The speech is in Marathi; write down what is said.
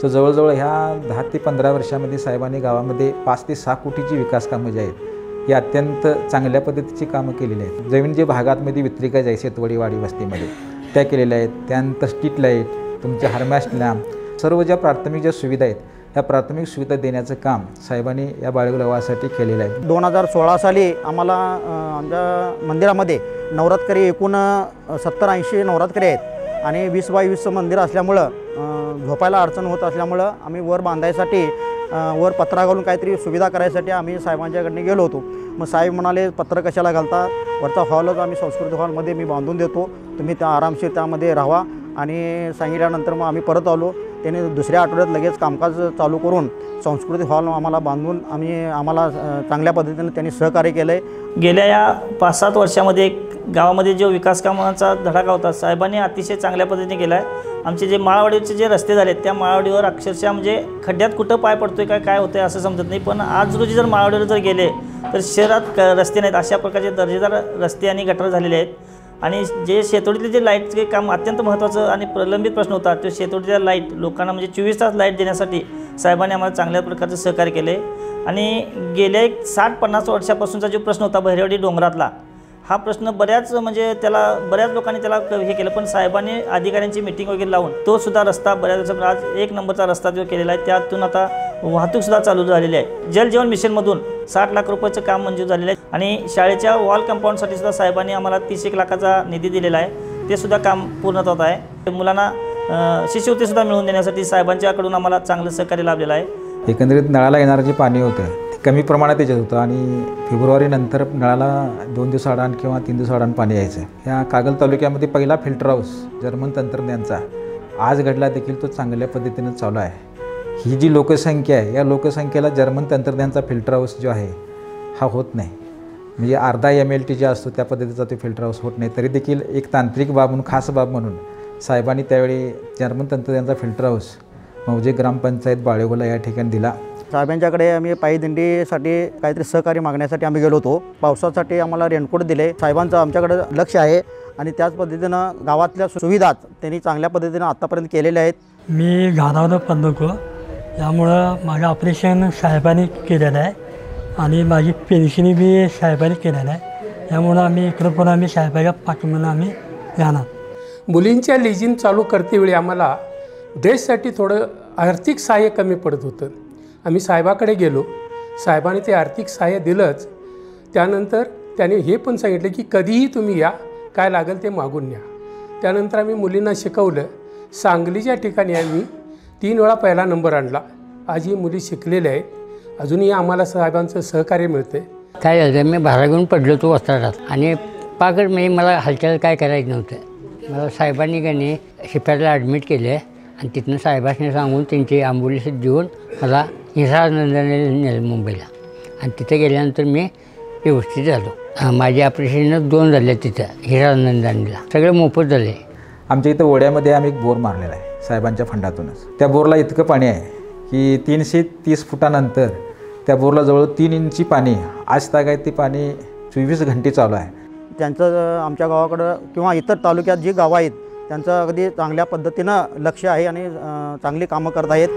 सो जवळजवळ ह्या 10 ते 15 वर्षामध्ये साहेबांनी गावामध्ये 5 ते 6 कोटीची विकास कामं जी आहेत ही अत्यंत चांगल्या पद्धतीची कामं केलेली आहेत। जमीन जे भागातमध्ये वितरिका जायचे शेतवडीवाडी वस्तीमध्ये त्या केलेल्या आहेत। त्यानंतर स्ट्रीट लाईट, तुमचे हार्मास लॅम्प, सर्व ज्या प्राथमिक ज्या सुविधा आहेत ह्या प्राथमिक सुविधा देण्याचं काम साहेबांनी या बाळगुल गावासाठी केलेलं आहे। 2016 साली आम्हाला आमच्या मंदिरामध्ये नवरात्री एकूण 70-80 नवरात्री आहेत आणि 20 बाय 20 मंदिर असल्यामुळं झोपायला अडचण होत असल्यामुळं आम्ही वर बांधायसाठी वर पत्रा घालून काहीतरी सुविधा करायसाठी आम्ही साहेबांच्याकडे गेलो होतो। मग साहेब म्हणाले पत्र कशाला घालता, वरचा हॉलच आम्ही संस्कृती हॉलमध्ये मी बांधून देतो, तुम्ही त्या आरामशीर त्यामध्ये राहा आणि सांगितल्यानंतर मग आम्ही परत आलो। त्याने दुसऱ्या आठवड्यात लगेच कामकाज चालू करून संस्कृती हॉल आम्हाला बांधून आम्हाला चांगल्या पद्धतीने त्यांनी सहकार्य केलं आहे। गेल्या या 5-7 वर्षामध्ये गावामध्ये जो विकास कामांचा धडाका होता साहेबांनी अतिशय चांगल्या पद्धतीने केला आहे। आमचे जे माळवाडीचे जे रस्ते झाले त्या माळवाडीवर अक्षरशः म्हणजे खड्ड्यात कुठं पाय पडतोय काय होतं आहे असं समजत नाही, पण आज रोजी जर माळवाडीवर जर गेले तर शहरात रस्ते नाहीत, अशा प्रकारचे दर्जेदार रस्ते आणि गटर झालेले आहेत। आणि जे शेतवडीतले जे लाईटचे काम अत्यंत महत्त्वाचं आणि प्रलंबित प्रश्न होता तो शेतवडीच्या लाईट लोकांना म्हणजे 24 तास लाईट देण्यासाठी साहेबांनी आम्हाला चांगल्या प्रकारचं सहकार्य केले। आणि गेल्या 60-50 वर्षापासूनचा जो प्रश्न होता बहिरेवाडी डोंगरातला हा प्रश्न बऱ्याच लोकांनी त्याला हे केलं, पण साहेबांनी अधिकाऱ्यांची मीटिंग वगैरे लावून तो सुद्धा रस्ता बऱ्याच दिवसात आज 1 नंबरचा रस्ता जो केलेला आहे त्यातून आता वाहतूकसुद्धा चालू झालेली आहे। जल जीवन मिशनमधून 60 लाख रुपयाचं काम मंजूर झालेलं आहे आणि शाळेच्या वॉल कंपाऊंडसाठी सुद्धा साहेबांनी आम्हाला 30-1 लाखाचा निधी दिलेला आहे, ते सुद्धा काम पूर्णत होत आहे। मुलांना शिष्यवृत्तीसुद्धा मिळवून देण्यासाठी साहेबांच्याकडून आम्हाला चांगलं सहकार्य लाभलेलं आहे। एकंदरीत नळाला येणारं जे पाणी होतं कमी प्रमाणात येत होतं आणि फेब्रुवारी नंतर नळाला 2 दिवसाआडान किंवा 3 दिवसाआडान पाणी यायचं। ह्या कागल तालुक्यामध्ये पहिला फिल्टर हाऊस जर्मन तंत्रज्ञानाचा आज घडला देखील तो चांगल्या पद्धतीनं चालू आहे। ही जी लोकसंख्या आहे या लोकसंख्येला जर्मन तंत्रज्ञानाचा फिल्टर हाऊस जो आहे हा होत नाही, म्हणजे अर्धा MLT जे असतो त्या पद्धतीचा तो फिल्टर हाऊस होत नाही। तरी देखील एक तांत्रिक बाब म्हणून खास बाब म्हणून साहेबांनी त्यावेळी जर्मन तंत्रज्ञानाचा फिल्टर हाऊस मौजे ग्रामपंचायत बाळेगोला या ठिकाणी दिला। साहेबांच्याकडे आम्ही पायी दिंडीसाठी काहीतरी सहकार्य मागण्यासाठी आम्ही गेलो होतो। पावसासाठी आम्हाला रेनकोट दिले। साहेबांचं आमच्याकडे लक्ष आहे आणि त्याच पद्धतीनं गावातल्या सुविधा त्यांनी चांगल्या पद्धतीनं आत्तापर्यंत केलेल्या आहेत। मी घानावलं पंधको, त्यामुळं माझं ऑपरेशन साहेबांनी केलेलं आहे आणि माझी पेन्शनी बी साहेबांनी केलेलं आहे, त्यामुळं आम्ही इकडं पण आम्ही साहेबाच्या पाठीमागं आम्ही राहणार। मुलींच्या लेजिम चालू करतेवेळी आम्हाला ड्रेससाठी थोडं आर्थिक सहाय्य कमी पडत होतं। आम्ही साहेबाकडे गेलो, साहेबांनी ते आर्थिक सहाय्य दिलंच, त्यानंतर त्याने हे पण सांगितलं की कधीही तुम्ही या, काय लागेल ते मागून न्या। त्यानंतर आम्ही मुलींना शिकवलं। सांगलीच्या ठिकाणी आम्ही 3 वेळा पहिला नंबर आणला। आज ही मुली शिकलेल्या आहेत, अजूनही आम्हाला साहेबांचं सहकार्य मिळतं। काय झालं, मी भारा घेऊन पडलो तो वस्त्रात आणि पाकड म्हणजे मला हालचाल काय करायचं नव्हतं। मला साहेबांनी का नाही शिप्याला ॲडमिट केलं आणि तिथनं साहेबांनी सांगून त्यांची ॲम्ब्युलन्स देऊन मला हिरानंदाने नेलं मुंबईला आणि तिथे गेल्यानंतर मी व्यवस्थित झालो। माझे ऑपरेशन 2 झाले तिथं हिरानंदानीला, सगळं मोफत झाले। आमच्या इथं ओढ्यामध्ये आम्ही एक बोर मारलेला आहे साहेबांच्या फंडातूनच। त्या बोरला इतकं पाणी आहे की 330 फुटानंतर त्या बोरला जवळ 3 इंची पाणी आज तागायत ते पाणी 24 घंटे चालू आहे। त्यांचं आमच्या गावाकडं किंवा इतर तालुक्यात जी गावं आहेत त्यांचं अगदी चांगल्या पद्धतीनं लक्ष आहे आणि चांगली कामं करत आहेत।